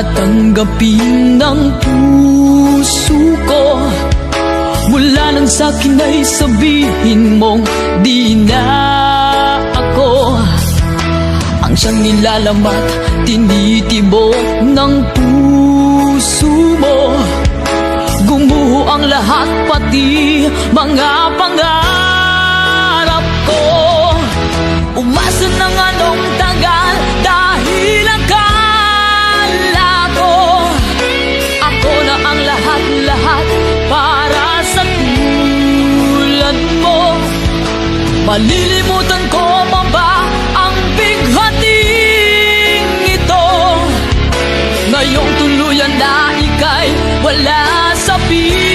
tatanggapin ng puso ko. Mula nang sa'kin ay sabihin mong di na ako ang siyang nilalamat, tinitibok ng puso mo. Gumuho ang lahat, pati mga pangarap ko. Umasa ng anong tagal dahil akala ko ako na ang lahat-lahat para sa tulad mo. Malilimutan ko pa ba ang bighating ito? Ngayong tuluyan na ika'y wala sa piling